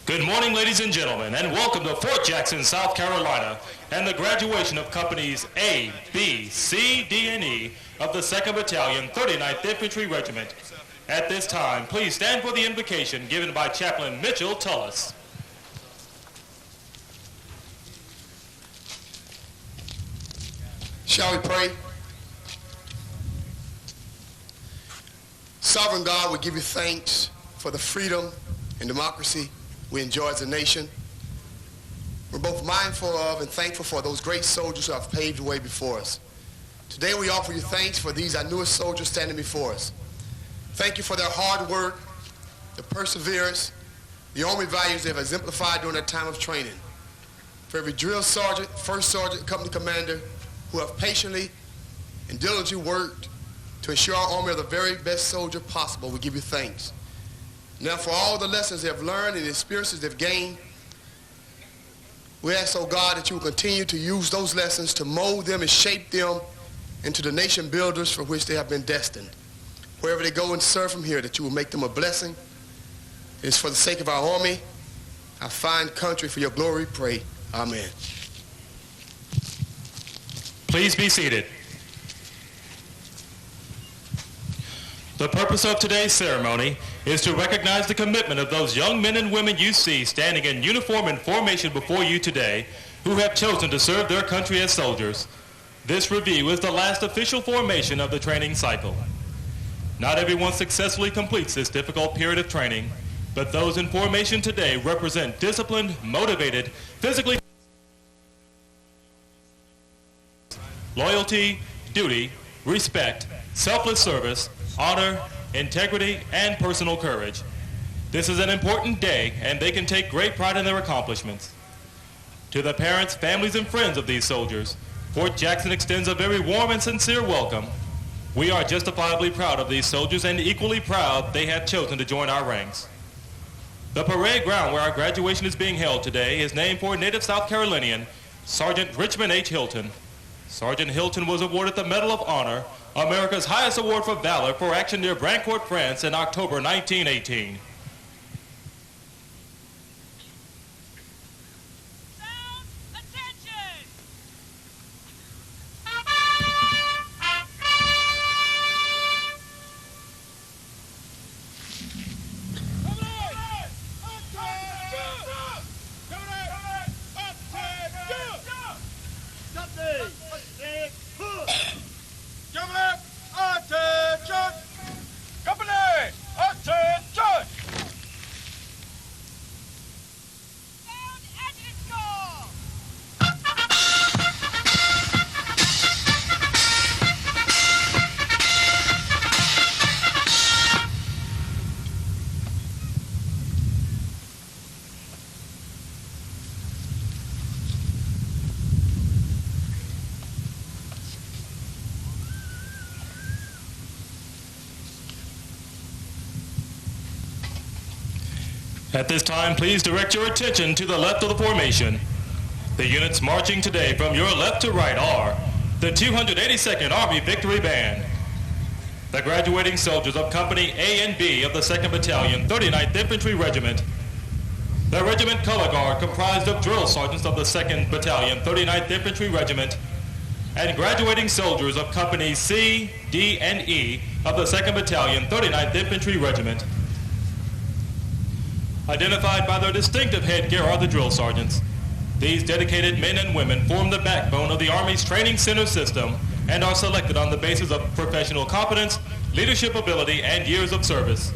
Good morning, ladies and gentlemen, and welcome to Fort Jackson, South Carolina, and the graduation of Companies A, B, C, D, and E of the 2nd Battalion, 39th Infantry Regiment. At this time, please stand for the invocation given by Chaplain Mitchell Tullis. Shall we pray? Sovereign God, we give you thanks for the freedom and democracy we enjoy as a nation. We're both mindful of and thankful for those great soldiers who have paved the way before us. Today we offer you thanks for these, our newest soldiers standing before us. Thank you for their hard work, the perseverance, the Army values they have exemplified during their time of training. For every drill sergeant, first sergeant, company commander who have patiently and diligently worked to ensure our Army are the very best soldier possible, we give you thanks. Now for all the lessons they have learned and the experiences they've gained, we ask, oh God, that you will continue to use those lessons to mold them and shape them into the nation builders for which they have been destined. Wherever they go and serve from here, that you will make them a blessing. It is for the sake of our Army, our fine country, for your glory, we pray. Amen. Please be seated. The purpose of today's ceremony is to recognize the commitment of those young men and women you see standing in uniform and formation before you today who have chosen to serve their country as soldiers. This review is the last official formation of the training cycle. Not everyone successfully completes this difficult period of training, but those in formation today represent disciplined, motivated, physically loyalty, duty, respect, selfless service, honor, integrity, and personal courage. This is an important day, and they can take great pride in their accomplishments. To the parents, families, and friends of these soldiers, Fort Jackson extends a very warm and sincere welcome. We are justifiably proud of these soldiers and equally proud they have chosen to join our ranks. The parade ground where our graduation is being held today is named for native South Carolinian Sergeant Richmond H. Hilton. Sergeant Hilton was awarded the Medal of Honor, America's highest award for valor, for action near Brancourt, France in October 1918. At this time, please direct your attention to the left of the formation. The units marching today from your left to right are the 282nd Army Victory Band, the graduating soldiers of Company A and B of the 2nd Battalion, 39th Infantry Regiment, the Regiment Color Guard comprised of drill sergeants of the 2nd Battalion, 39th Infantry Regiment, and graduating soldiers of Companies C, D, and E of the 2nd Battalion, 39th Infantry Regiment. Identified by their distinctive headgear are the drill sergeants. These dedicated men and women form the backbone of the Army's training center system and are selected on the basis of professional competence, leadership ability, and years of service.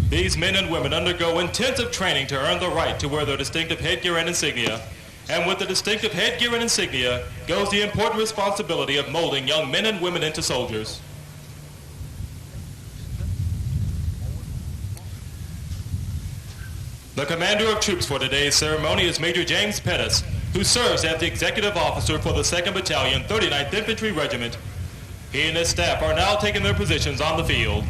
These men and women undergo intensive training to earn the right to wear their distinctive headgear and insignia, and with the distinctive headgear and insignia goes the important responsibility of molding young men and women into soldiers. The commander of troops for today's ceremony is Major James Pettis, who serves as the executive officer for the 2nd Battalion, 39th Infantry Regiment. He and his staff are now taking their positions on the field.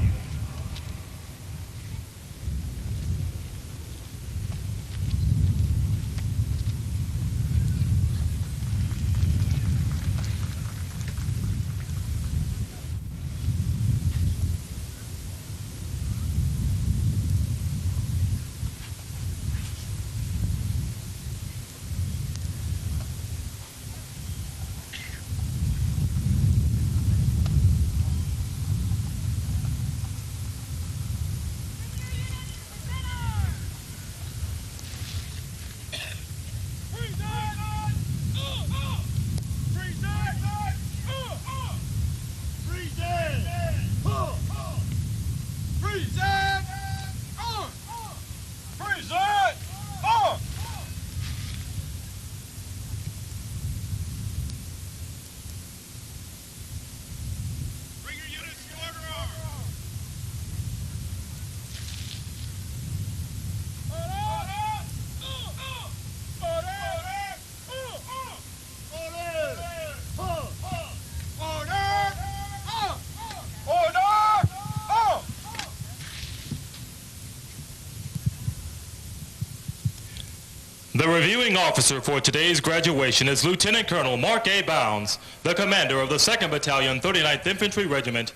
The reviewing officer for today's graduation is Lieutenant Colonel Mark A. Bounds, the commander of the 2nd Battalion, 39th Infantry Regiment.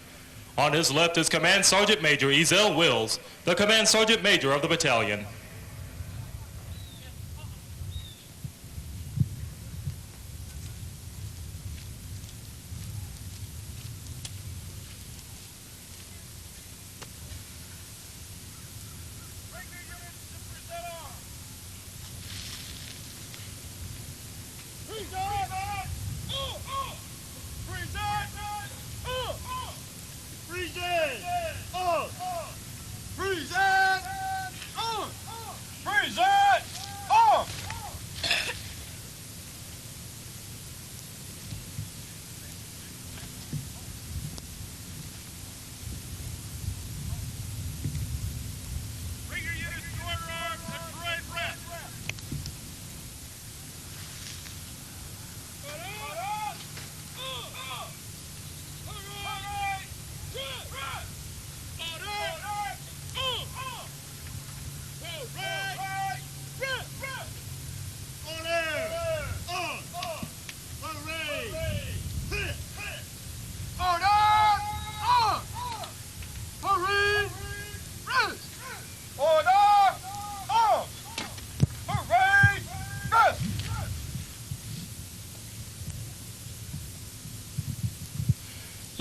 On his left is Command Sergeant Major Ezel Wills, the Command Sergeant Major of the battalion.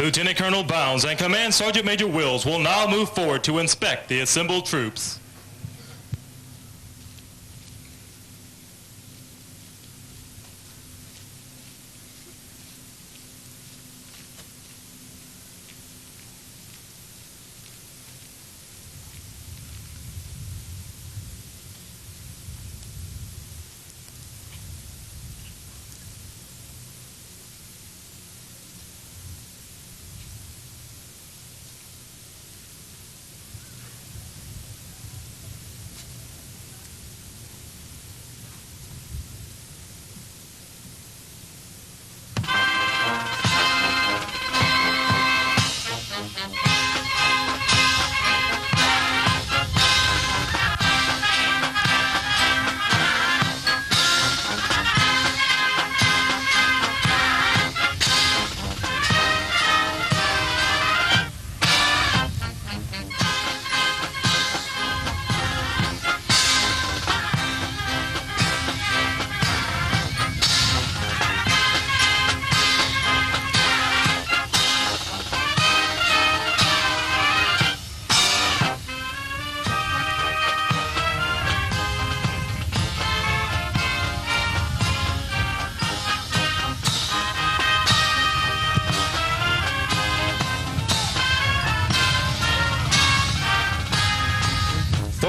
Lieutenant Colonel Bounds and Command Sergeant Major Wills will now move forward to inspect the assembled troops.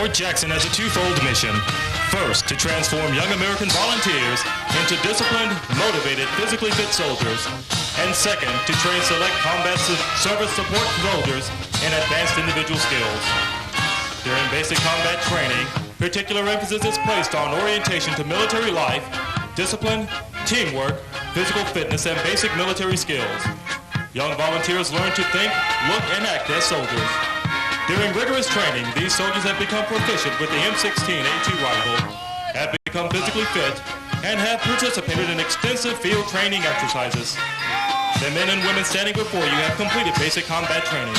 Fort Jackson has a twofold mission. First, to transform young American volunteers into disciplined, motivated, physically fit soldiers. And second, to train select combat service support soldiers in advanced individual skills. During basic combat training, particular emphasis is placed on orientation to military life, discipline, teamwork, physical fitness, and basic military skills. Young volunteers learn to think, look, and act as soldiers. During rigorous training, these soldiers have become proficient with the M16A2 rifle, have become physically fit, and have participated in extensive field training exercises. The men and women standing before you have completed basic combat training.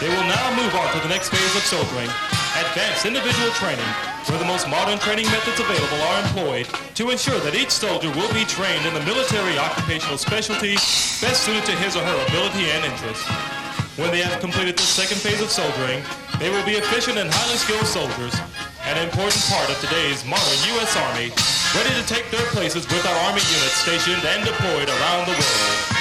They will now move on to the next phase of soldiering, advanced individual training, where the most modern training methods available are employed to ensure that each soldier will be trained in the military occupational specialty best suited to his or her ability and interest. When they have completed this second phase of soldiering, they will be efficient and highly skilled soldiers, an important part of today's modern U.S. Army, ready to take their places with our Army units stationed and deployed around the world.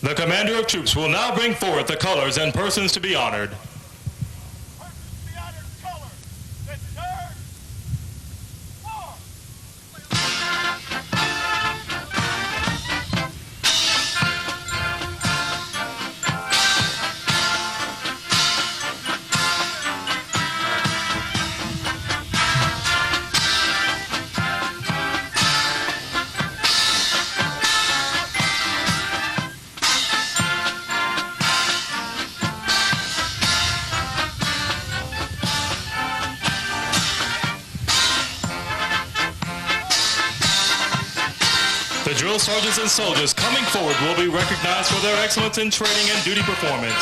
The commander of troops will now bring forth the colors and persons to be honored. The drill sergeants and soldiers coming forward will be recognized for their excellence in training and duty performance.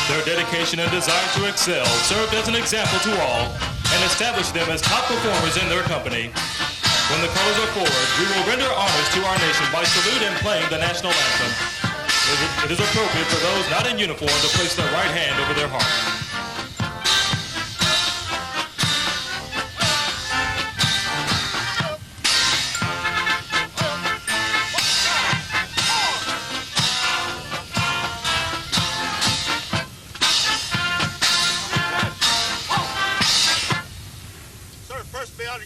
Their dedication and desire to excel served as an example to all and established them as top performers in their company. When the colors are forward, we will render honors to our nation by salute and playing the national anthem. It is appropriate for those not in uniform to place their right hand over their heart.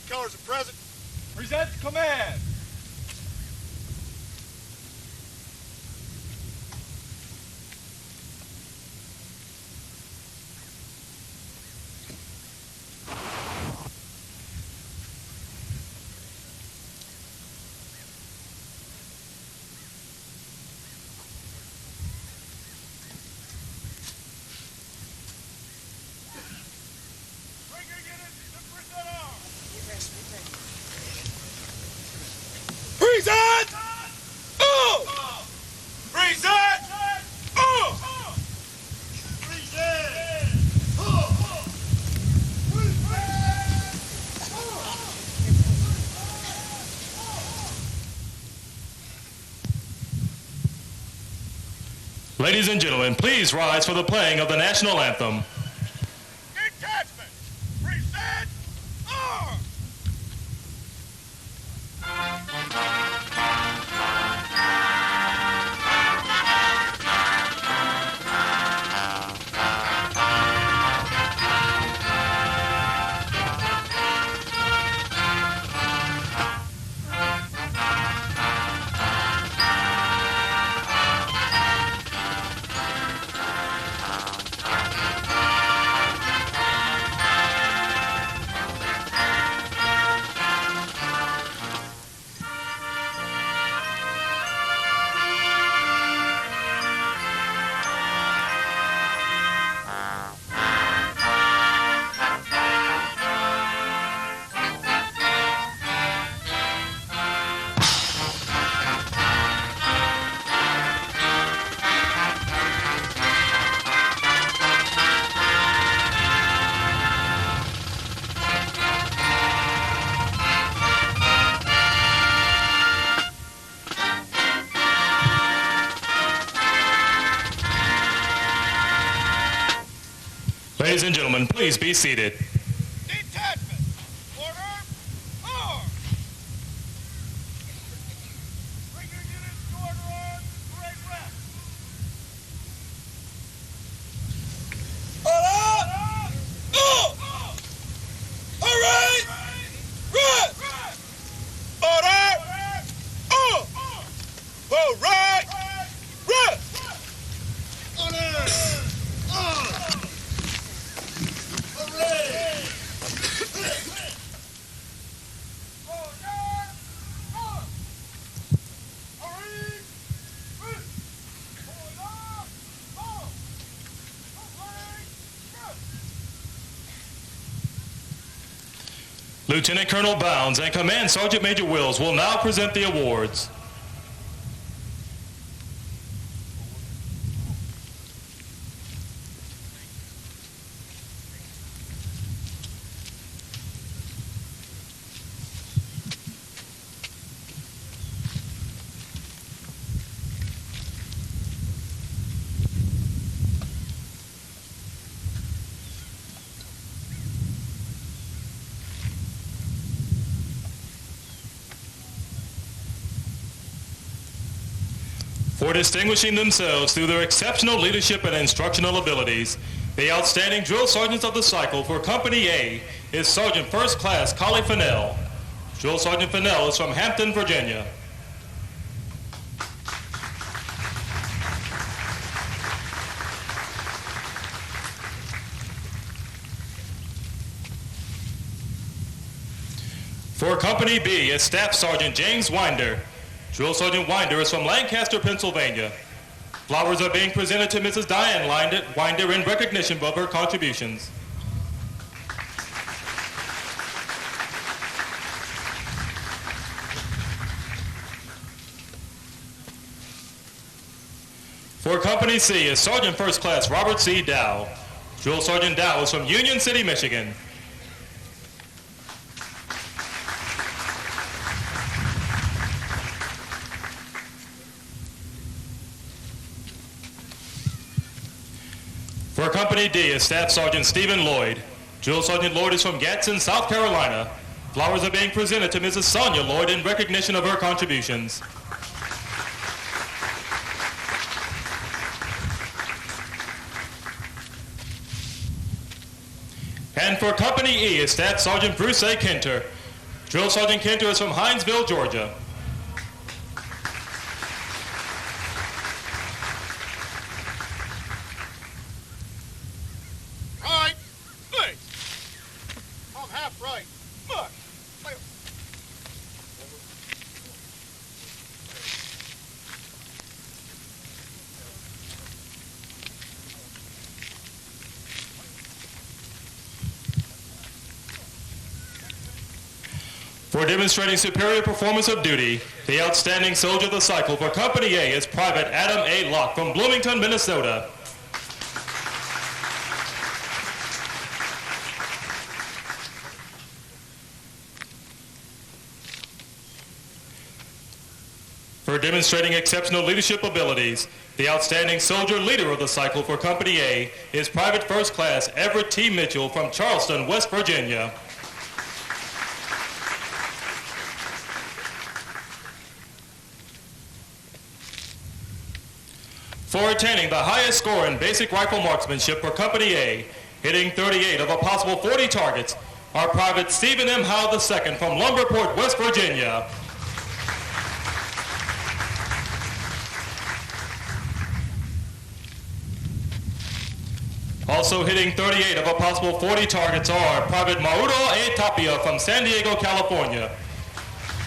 Colors are present. Present command. Present! Present! Ladies and gentlemen, please rise for the playing of the national anthem. Detachment! Present! Ladies and gentlemen, please be seated. Detachment! Order! Arm! Bring your units to order on parade rest! Order! Parade rest! Order! Parade rest! Order! Lieutenant Colonel Bounds and Command Sergeant Major Wills will now present the awards. For distinguishing themselves through their exceptional leadership and instructional abilities, the outstanding drill sergeants of the cycle for Company A is Sergeant First Class Collie Fennell. Drill Sergeant Fennell is from Hampton, Virginia. For Company B is Staff Sergeant James Winder. Drill Sergeant Winder is from Lancaster, Pennsylvania. Flowers are being presented to Mrs. Diane Winder in recognition of her contributions. For Company C is Sergeant First Class Robert C. Dow. Drill Sergeant Dow is from Union City, Michigan. For Company D is Staff Sergeant Stephen Lloyd. Drill Sergeant Lloyd is from Gadsden, South Carolina. Flowers are being presented to Mrs. Sonia Lloyd in recognition of her contributions. And for Company E is Staff Sergeant Bruce A. Kenter. Drill Sergeant Kenter is from Hinesville, Georgia. Right. Good. I'm half right. Look. For demonstrating superior performance of duty, the outstanding soldier of the cycle for Company A is Private Adam A. Locke from Bloomington, Minnesota. For demonstrating exceptional leadership abilities, the outstanding soldier leader of the cycle for Company A is Private First Class Everett T. Mitchell from Charleston, West Virginia. For attaining the highest score in basic rifle marksmanship for Company A, hitting 38 of a possible 40 targets, are Private Stephen M. Howe II from Lumberport, West Virginia. Also hitting 38 of a possible 40 targets are Private Mauro A. Tapia from San Diego, California.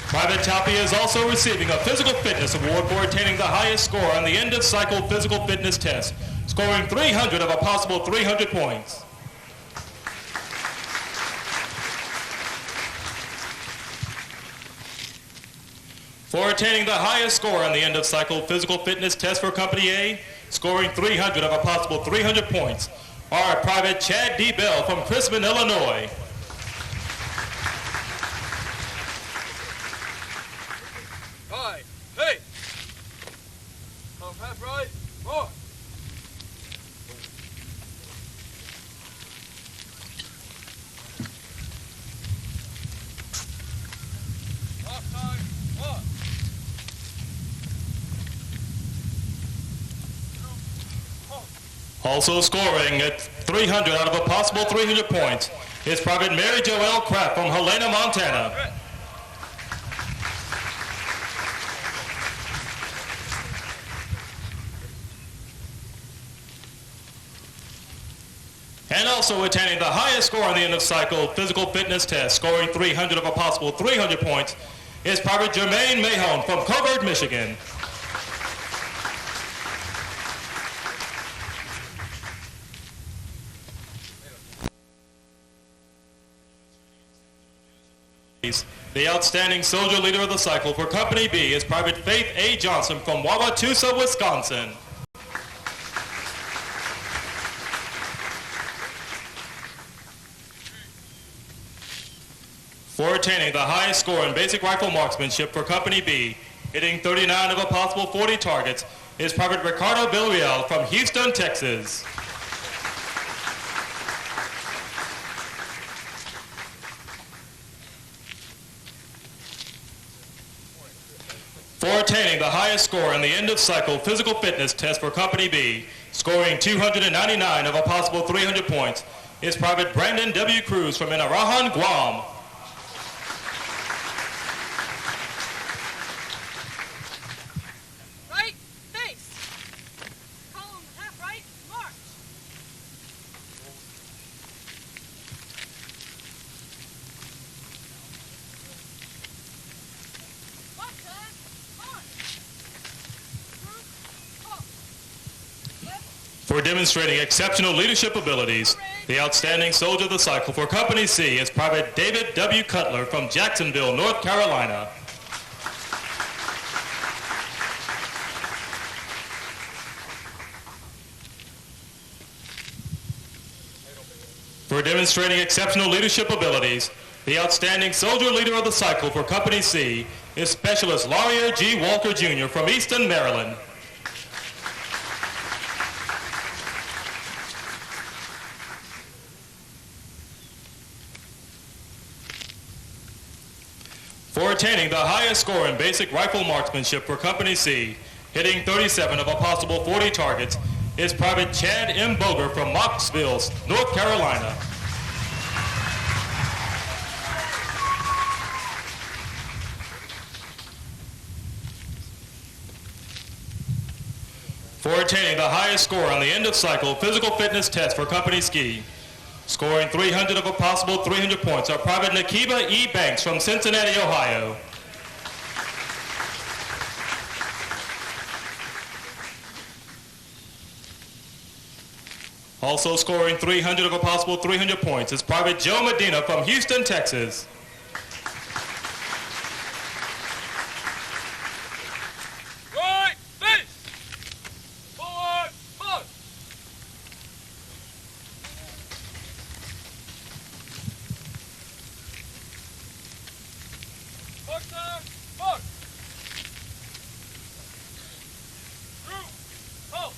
Private Tapia is also receiving a physical fitness award for attaining the highest score on the end of cycle physical fitness test, scoring 300 of a possible 300 points. For attaining the highest score on the end of cycle physical fitness test for Company A, scoring 300 of a possible 300 points, are Private Chad D. Bell from Crispin, Illinois. Hi. Hey. I'm half right. More. Off time. One. Also scoring at 300 out of a possible 300 points is Private Mary Joelle Kraft from Helena, Montana. And also attaining the highest score on the end of cycle physical fitness test, scoring 300 of a possible 300 points, is Private Jermaine Mahone from Covert, Michigan. The outstanding soldier leader of the cycle for Company B is Private Faith A. Johnson from Wauwatosa, Wisconsin. For attaining the highest score in basic rifle marksmanship for Company B, hitting 39 of a possible 40 targets, is Private Ricardo Villarreal from Houston, Texas. For attaining the highest score in the end of cycle physical fitness test for Company B, scoring 299 of a possible 300 points, is Private Brandon W. Cruz from Inarajan, Guam. Right, face. Column half right, march. One time, on. Through, halt. For demonstrating exceptional leadership abilities, the outstanding soldier of the cycle for Company C is Private David W. Cutler from Jacksonville, North Carolina. For demonstrating exceptional leadership abilities, the outstanding soldier leader of the cycle for Company C is Specialist Laurier G. Walker Jr. from Easton, Maryland. For attaining the highest score in basic rifle marksmanship for Company C, hitting 37 of a possible 40 targets, is Private Chad M. Boger from Knoxville, North Carolina. For attaining the highest score on the end of cycle physical fitness test for Company C, scoring 300 of a possible 300 points, are Private Nakiba E. Banks from Cincinnati, Ohio. Also scoring 300 of a possible 300 points is Private Joe Medina from Houston, Texas. Right, finish. Forward, march. One time, march. Through, halt.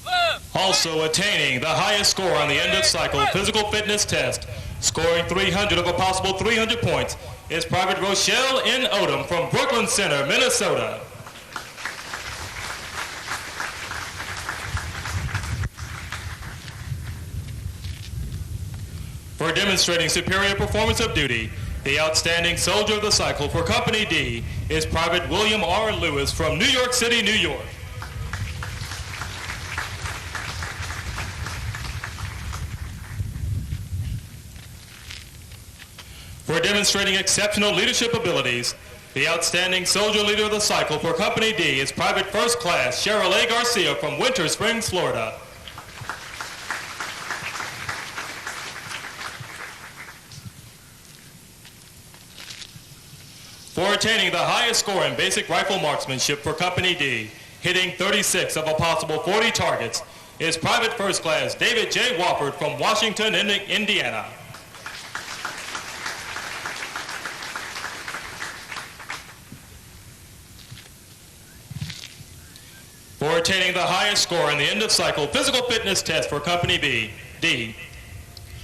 Left. Also attaining the highest score on the end of cycle physical fitness test, scoring 300 of a possible 300 points, is Private Rochelle N. Odom from Brooklyn Center, Minnesota. For demonstrating superior performance of duty, the outstanding soldier of the cycle for Company D is Private William R. Lewis from New York City, New York. For demonstrating exceptional leadership abilities, the outstanding soldier leader of the cycle for Company D is Private First Class Cheryl A. Garcia from Winter Springs, Florida. For attaining the highest score in basic rifle marksmanship for Company D, hitting 36 of a possible 40 targets, is Private First Class David J. Wofford from Washington, Indiana. For attaining the highest score in the end of cycle physical fitness test for Company D,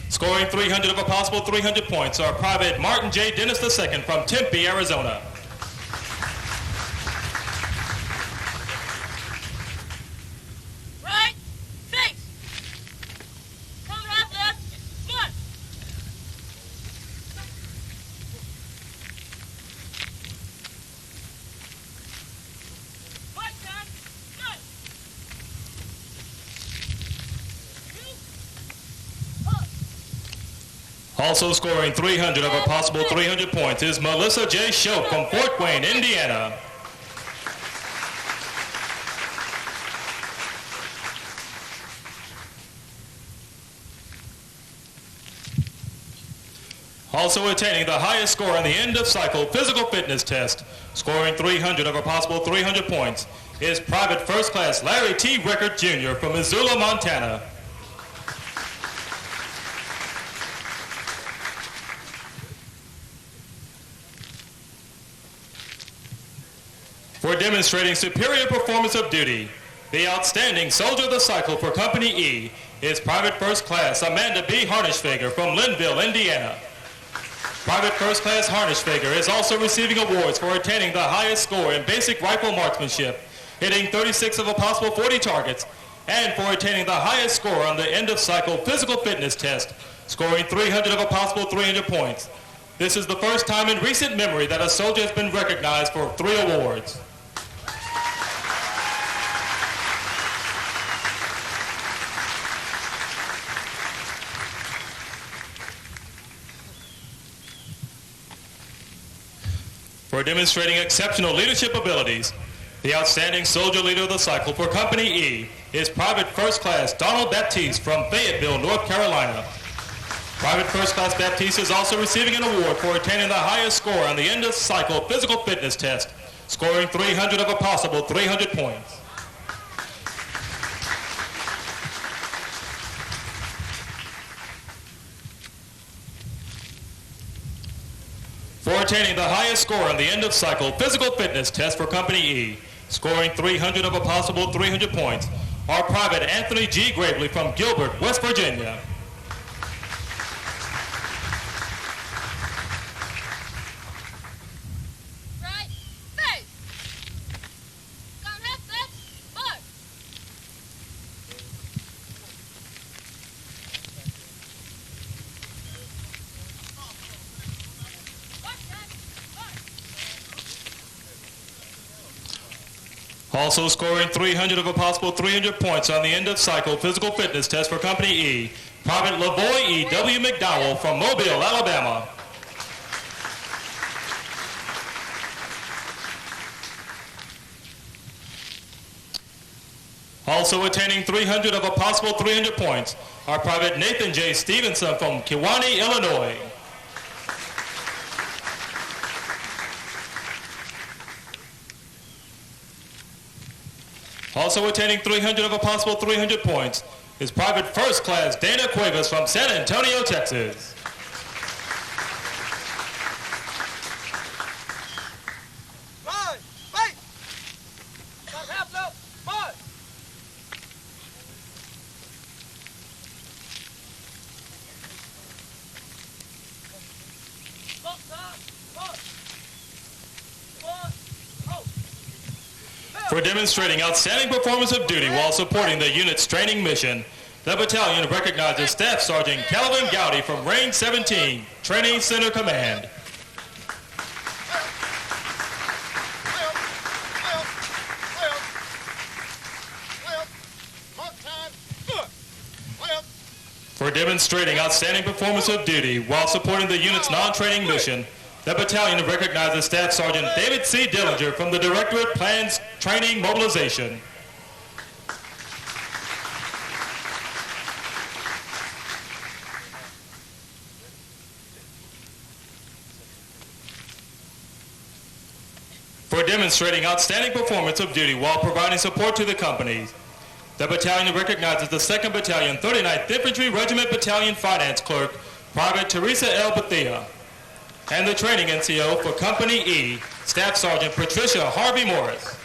scoring 300 of a possible 300 points, are Private Martin J. Dennis II from Tempe, Arizona. Right, face. Column half left, march. One time, march. Through, halt. Also scoring 300 of a possible 300 points is Melissa J. Shope from Fort Wayne, Indiana. Also attaining the highest score on the end of cycle physical fitness test, scoring 300 of a possible 300 points, is Private First Class Larry T. Rickard Jr. from Missoula, Montana. For demonstrating superior performance of duty, the outstanding soldier of the cycle for Company E is Private First Class Amanda B. Harnischfeger from Linville, Indiana. Private First Class Harnischfeger is also receiving awards for attaining the highest score in basic rifle marksmanship, hitting 36 of a possible 40 targets, and for attaining the highest score on the end of cycle physical fitness test, scoring 300 of a possible 300 points. This is the first time in recent memory that a soldier has been recognized for 3 awards. For demonstrating exceptional leadership abilities, the outstanding soldier leader of the cycle for Company E is Private First Class Donald Baptiste from Fayetteville, North Carolina. Private First Class Baptiste is also receiving an award for attaining the highest score on the end of cycle physical fitness test, scoring 300 of a possible 300 points. For attaining the highest score on the end of cycle physical fitness test for Company E, scoring 300 of a possible 300 points, are Private Anthony G. Gravely from Gilbert, West Virginia. Right, face. Come left, left, forward. Also scoring 300 of a possible 300 points on the end of cycle physical fitness test for Company E, Private Lavoy E. W. McDowell from Mobile, Alabama. Also attaining 300 of a possible 300 points are Private Nathan J. Stevenson from Kewanee, Illinois. Also attaining 300 of a possible 300 points is Private First Class Dana Cuevas from San Antonio, Texas. Line, fight! Come left, left, forward! Stop, stop, forward! Forward, hold! For demonstrating outstanding performance of duty while supporting the unit's training mission, the battalion recognizes Staff Sergeant Calvin Gowdy from Range 17, Training Center Command. For demonstrating outstanding performance of duty while supporting the unit's non-training mission, the battalion recognizes Staff Sergeant David C. Dillinger from the Directorate Plans Training Mobilization. For demonstrating outstanding performance of duty while providing support to the company, the battalion recognizes the 2nd Battalion, 39th Infantry Regiment Battalion Finance Clerk, Private Teresa L. Bethia, and the training NCO for Company E, Staff Sergeant Patricia Harvey Morris.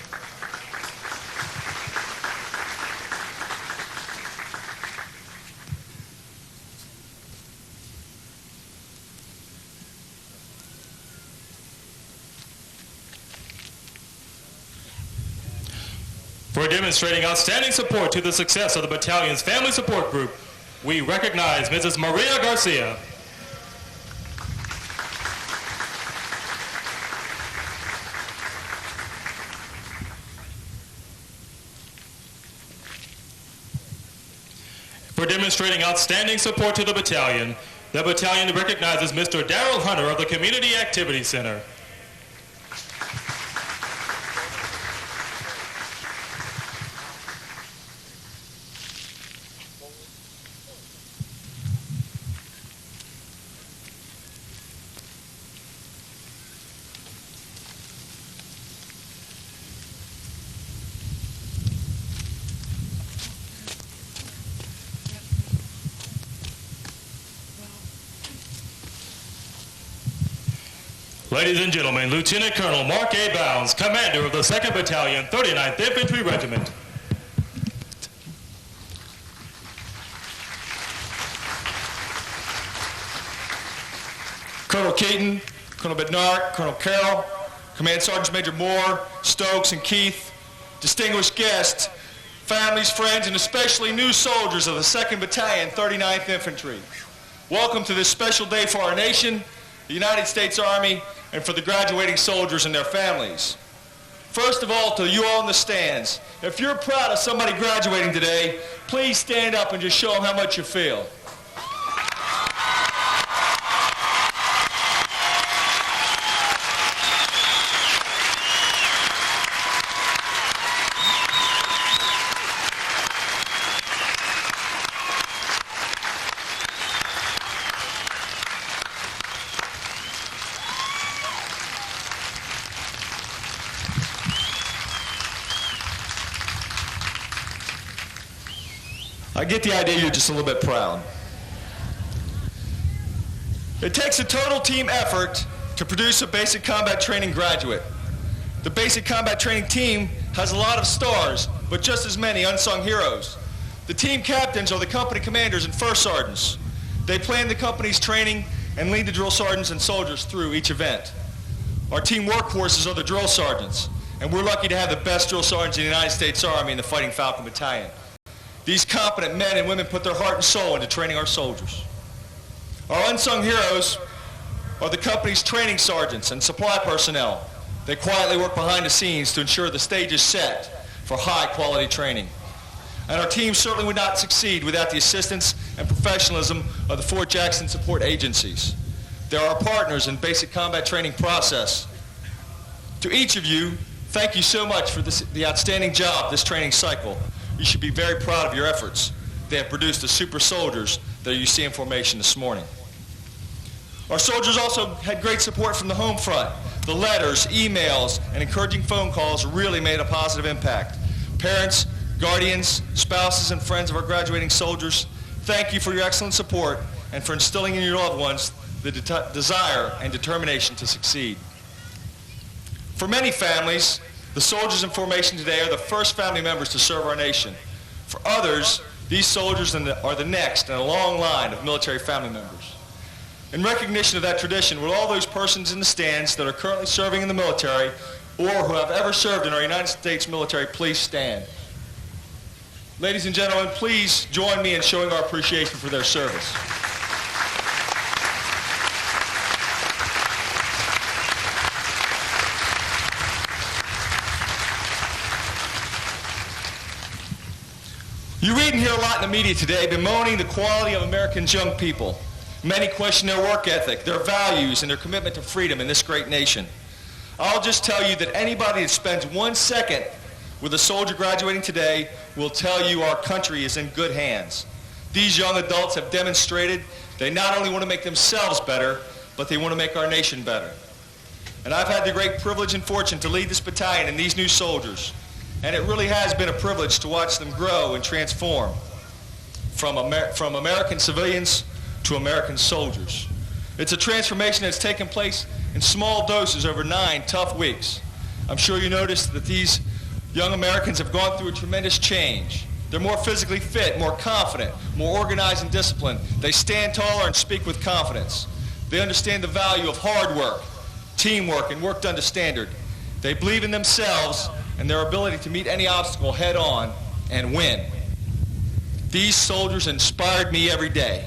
For demonstrating outstanding support to the success of the battalion's family support group, we recognize Mrs. Maria Garcia. For demonstrating outstanding support to the battalion recognizes Mr. Darrell Hunter of the Community Activity Center. Ladies and gentlemen, Lieutenant Colonel Mark A. Bounds, Commander of the 2nd Battalion, 39th Infantry Regiment. Colonel Keaton, Colonel Bednark, Colonel Carroll, Command Sergeants Major Moore, Stokes, and Keith, distinguished guests, families, friends, and especially new soldiers of the 2nd Battalion, 39th Infantry. Welcome to this special day for our nation, the United States Army, and for the graduating soldiers and their families. First of all, to you all in the stands, if you're proud of somebody graduating today, please stand up and just show them how much you feel. I get the idea you're just a little bit proud. It takes a total team effort to produce a basic combat training graduate. The basic combat training team has a lot of stars, but just as many unsung heroes. The team captains are the company commanders and first sergeants. They plan the company's training and lead the drill sergeants and soldiers through each event. Our team workhorses are the drill sergeants, and we're lucky to have the best drill sergeants in the United States Army in the Fighting Falcon Battalion. These competent men and women put their heart and soul into training our soldiers. Our unsung heroes are the company's training sergeants and supply personnel. They quietly work behind the scenes to ensure the stage is set for high-quality training. And our team certainly would not succeed without the assistance and professionalism of the Fort Jackson support agencies. They're our partners in basic combat training process. To each of you, thank you so much for the outstanding job this training cycle. You should be very proud of your efforts. They have produced the super soldiers that you see in formation this morning. Our soldiers also had great support from the home front. The letters, emails, and encouraging phone calls really made a positive impact. Parents, guardians, spouses, and friends of our graduating soldiers, thank you for your excellent support and for instilling in your loved ones the desire and determination to succeed. For many families, the soldiers in formation today are the first family members to serve our nation. For others, these soldiers are the next in a long line of military family members. In recognition of that tradition, will all those persons in the stands that are currently serving in the military or who have ever served in our United States military please stand? Ladies and gentlemen, please join me in showing our appreciation for their service. You read and hear a lot in the media today bemoaning the quality of Americans' young people. Many question their work ethic, their values, and their commitment to freedom in this great nation. I'll just tell you that anybody that spends 1 second with a soldier graduating today will tell you our country is in good hands. These young adults have demonstrated they not only want to make themselves better, but they want to make our nation better. And I've had the great privilege and fortune to lead this battalion and these new soldiers. And it really has been a privilege to watch them grow and transform from American civilians to American soldiers. It's a transformation that's taken place in small doses over 9 tough weeks. I'm sure you noticed that these young Americans have gone through a tremendous change. They're more physically fit, more confident, more organized and disciplined. They stand taller and speak with confidence. They understand the value of hard work, teamwork, and work done to standard. They believe in themselves and their ability to meet any obstacle head on and win. These soldiers inspired me every day.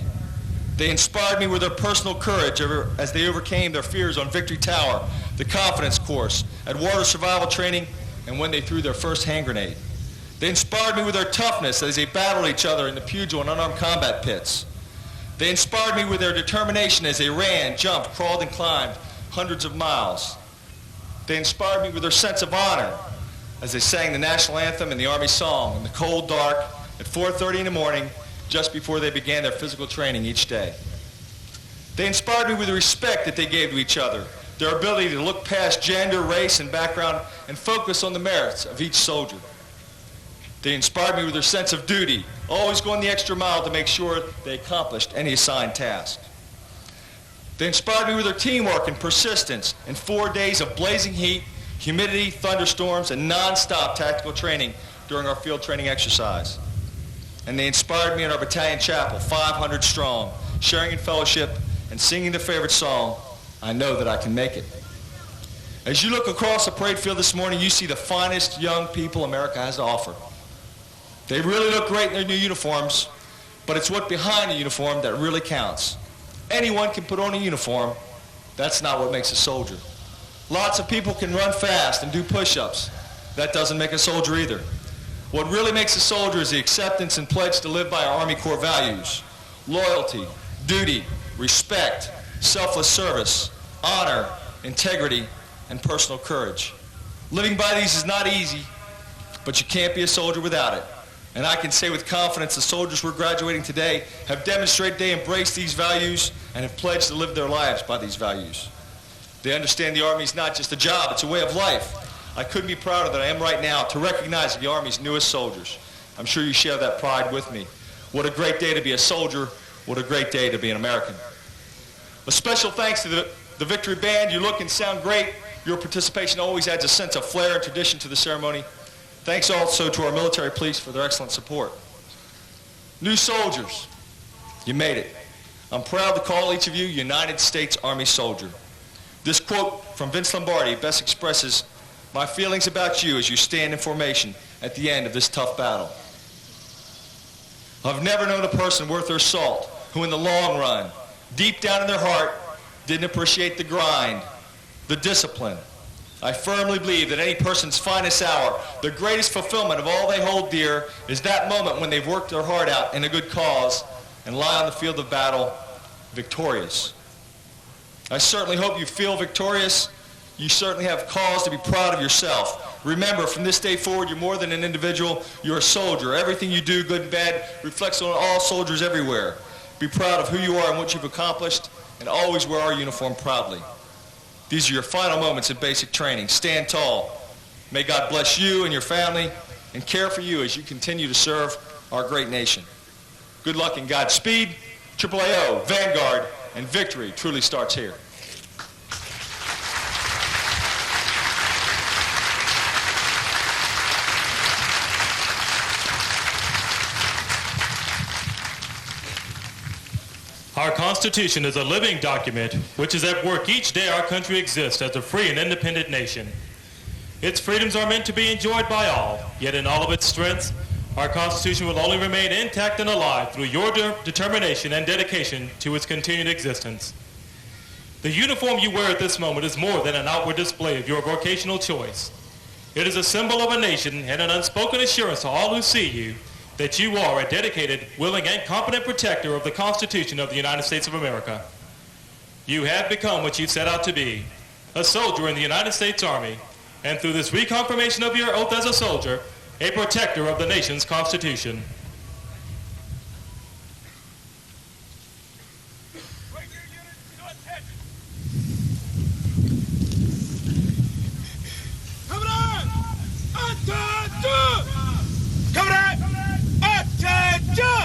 They inspired me with their personal courage as they overcame their fears on Victory Tower, the confidence course, at water survival training, and when they threw their first hand grenade. They inspired me with their toughness as they battled each other in the Pugal and unarmed combat pits. They inspired me with their determination as they ran, jumped, crawled, and climbed hundreds of miles. They inspired me with their sense of honor as they sang the national anthem and the Army song in the cold dark at 4:30 in the morning just before they began their physical training each day. They inspired me with the respect that they gave to each other, their ability to look past gender, race, and background and focus on the merits of each soldier. They inspired me with their sense of duty, always going the extra mile to make sure they accomplished any assigned task. They inspired me with their teamwork and persistence in 4 days of blazing heat, humidity, thunderstorms, and non-stop tactical training during our field training exercise. And they inspired me in our battalion chapel, 500 strong, sharing in fellowship and singing their favorite song, I know that I can make it. As you look across the parade field this morning, you see the finest young people America has to offer. They really look great in their new uniforms, but it's what's behind the uniform that really counts. Anyone can put on a uniform. That's not what makes a soldier. Lots of people can run fast and do push-ups. That doesn't make a soldier either. What really makes a soldier is the acceptance and pledge to live by our Army Corps values: loyalty, duty, respect, selfless service, honor, integrity, and personal courage. Living by these is not easy, but you can't be a soldier without it. And I can say with confidence the soldiers we're graduating today have demonstrated they embrace these values and have pledged to live their lives by these values. They understand the Army is not just a job, it's a way of life. I couldn't be prouder than I am right now to recognize the Army's newest soldiers. I'm sure you share that pride with me. What a great day to be a soldier. What a great day to be an American. A special thanks to the Victory Band. You look and sound great. Your participation always adds a sense of flair and tradition to the ceremony. Thanks also to our military police for their excellent support. New soldiers, you made it. I'm proud to call each of you United States Army soldier. This quote from Vince Lombardi best expresses my feelings about you as you stand in formation at the end of this tough battle. I've never known a person worth their salt who in the long run, deep down in their heart, didn't appreciate the grind, the discipline. I firmly believe that any person's finest hour, the greatest fulfillment of all they hold dear, is that moment when they've worked their heart out in a good cause and lie on the field of battle victorious. I certainly hope you feel victorious. You certainly have cause to be proud of yourself. Remember, from this day forward, you're more than an individual. You're a soldier. Everything you do, good and bad, reflects on all soldiers everywhere. Be proud of who you are and what you've accomplished, and always wear our uniform proudly. These are your final moments of basic training. Stand tall. May God bless you and your family and care for you as you continue to serve our great nation. Good luck and Godspeed. AAA-O, Vanguard, and victory truly starts here. Our Constitution is a living document which is at work each day our country exists as a free and independent nation. Its freedoms are meant to be enjoyed by all, yet in all of its strengths, our Constitution will only remain intact and alive through your determination and dedication to its continued existence. The uniform you wear at this moment is more than an outward display of your vocational choice. It is a symbol of a nation and an unspoken assurance to all who see you that you are a dedicated, willing, and competent protector of the Constitution of the United States of America. You have become what you set out to be, a soldier in the United States Army, and through this reconfirmation of your oath as a soldier, a protector of the nation's Constitution. Bring your units to attention. Coming on! Attention! Coming on! Attention!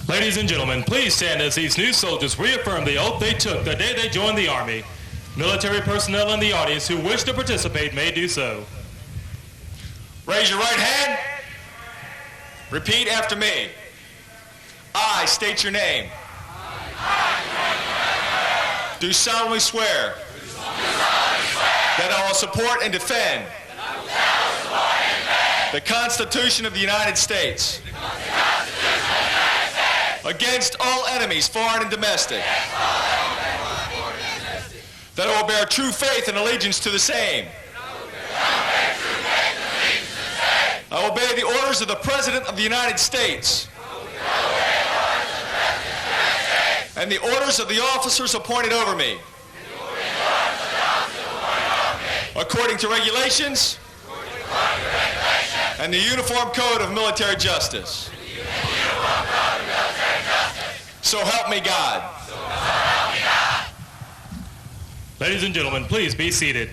Ladies and gentlemen, please stand as these new soldiers reaffirm the oath they took the day they joined the Army. Military personnel in the audience who wish to participate may do so. Raise your right hand. Repeat after me. I state your name. Do solemnly swear that I will support and defend the Constitution of the United States against all enemies, foreign and domestic. That I will bear true faith and allegiance to the same. I will obey the orders of the President of the United States and the orders of the officers appointed over me, according to regulations and the Uniform Code of Military Justice. So help me God. Ladies and gentlemen, please be seated.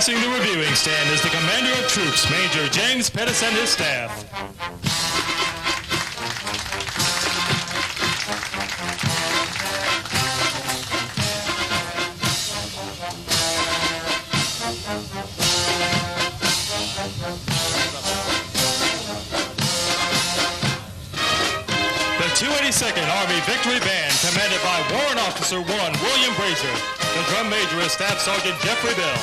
Passing the reviewing stand is the Commander of Troops, Major James Pettis, and his staff. The 282nd Army Victory Band, commanded by Warrant Officer 1 William Brazier. The drum major is Staff Sergeant Jeffrey Bell.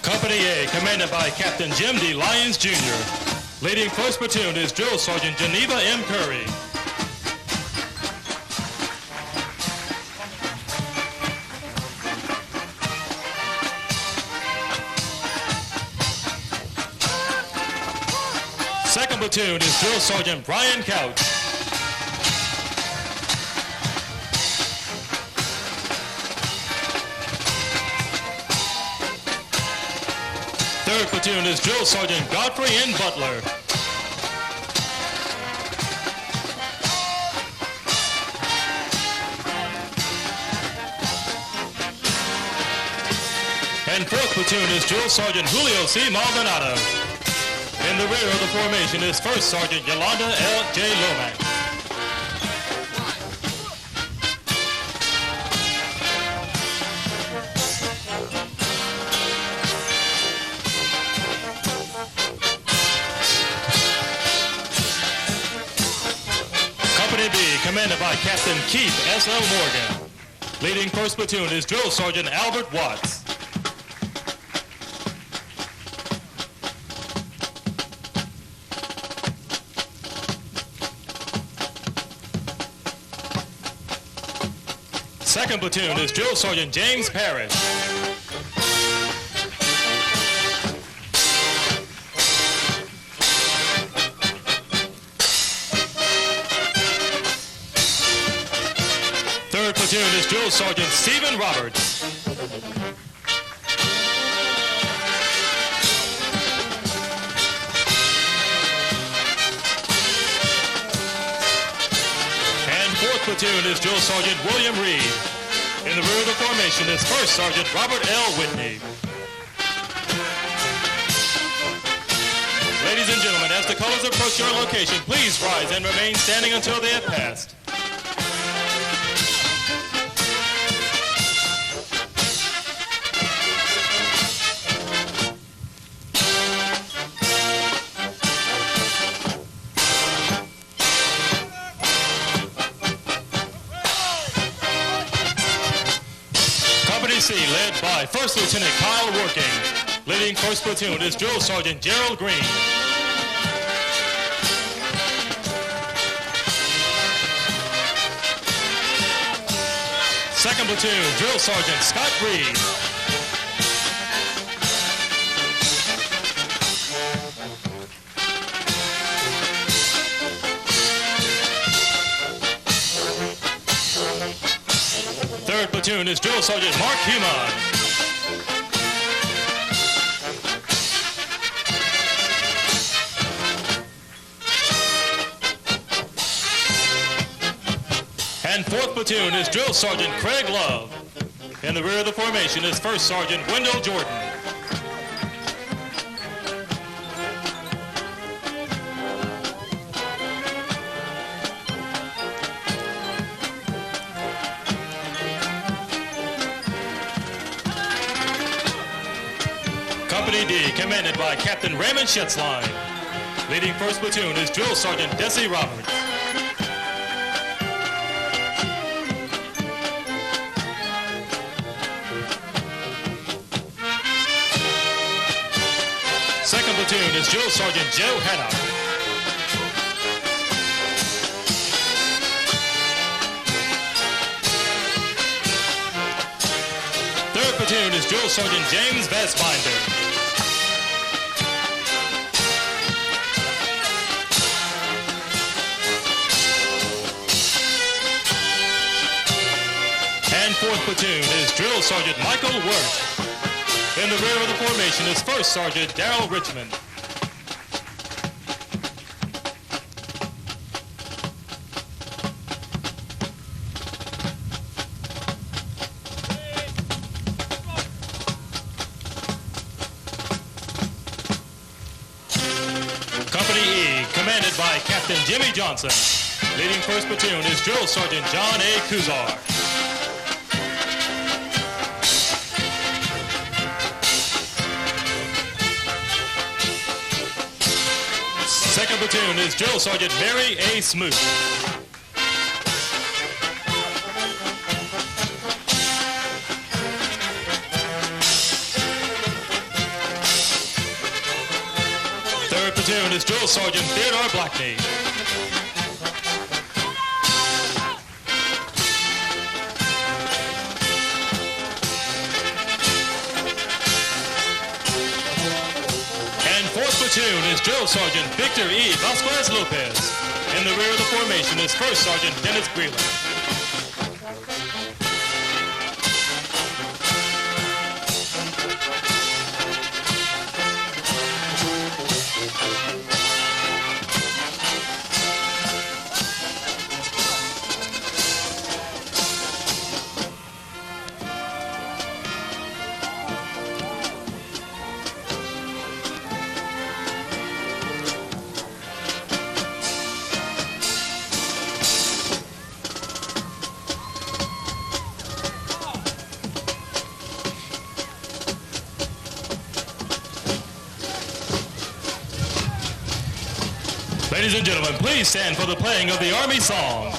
Company A, commanded by Captain Jim D. Lyons, Jr. Leading 1st Platoon is Drill Sergeant Geneva M. Curry. Second Platoon is Drill Sergeant Brian Couch. Third Platoon is Drill Sergeant Godfrey N. Butler. And 4th Platoon is Drill Sergeant Julio C. Maldonado. In the rear of the formation is 1st Sergeant Yolanda L. J. Lomax. Company B, commanded by Captain Keith S. L. Morgan. Leading 1st Platoon is Drill Sergeant Albert Watts. Second Platoon is Drill Sergeant James Parrish. Third Platoon is Drill Sergeant Stephen Roberts. And 4th Platoon is Drill Sergeant William Reed. In the rear of the formation is 1st Sergeant Robert L. Whitney. Ladies and gentlemen, as the colors approach your location, please rise and remain standing until they have passed. C, led by 1st Lieutenant Kyle Working. Leading 1st Platoon is Drill Sergeant Gerald Green. Second Platoon, Drill Sergeant Scott Reed. Third Platoon is Drill Sergeant Mark Human. And 4th Platoon is Drill Sergeant Craig Love. In the rear of the formation is 1st Sergeant Wendell Jordan. Company D, commanded by Captain Raymond Schetzline. Leading 1st Platoon is Drill Sergeant Desi Roberts. Second platoon is Drill Sergeant Joe Haddock. Third platoon is Drill Sergeant James Vestbinder. And fourth platoon is Drill Sergeant Michael Wirt. In the rear of the formation is First Sergeant Darrell Richmond. Company E, commanded by Captain Jimmy Johnson. Leading first platoon is Drill Sergeant John A. Kuzar. Second platoon is Drill Sergeant Mary A. Smoot. Third platoon is Drill Sergeant Theodore Blackney. Platoon is Drill Sergeant Victor E. Vasquez Lopez. In the rear of the formation is First Sergeant Dennis Greeland. Ladies and gentlemen, please stand for the playing of the Army song.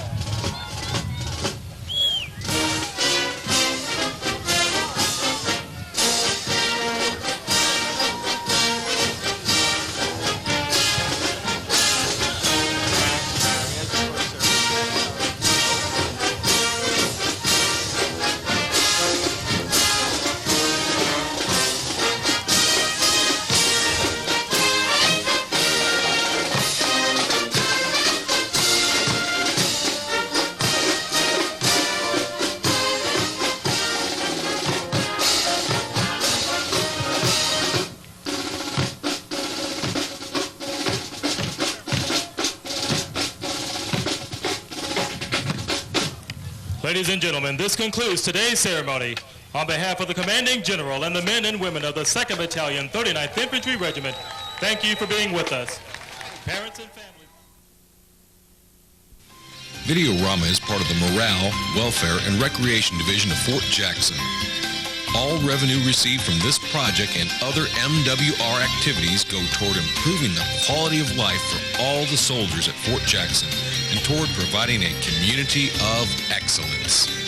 Ladies and gentlemen, this concludes today's ceremony. On behalf of the Commanding General and the men and women of the 2nd Battalion, 39th Infantry Regiment, thank you for being with us. Parents and family. Videorama is part of the Morale, Welfare, and Recreation Division of Fort Jackson. All revenue received from this project and other MWR activities go toward improving the quality of life for all the soldiers at Fort Jackson and toward providing a community of excellence.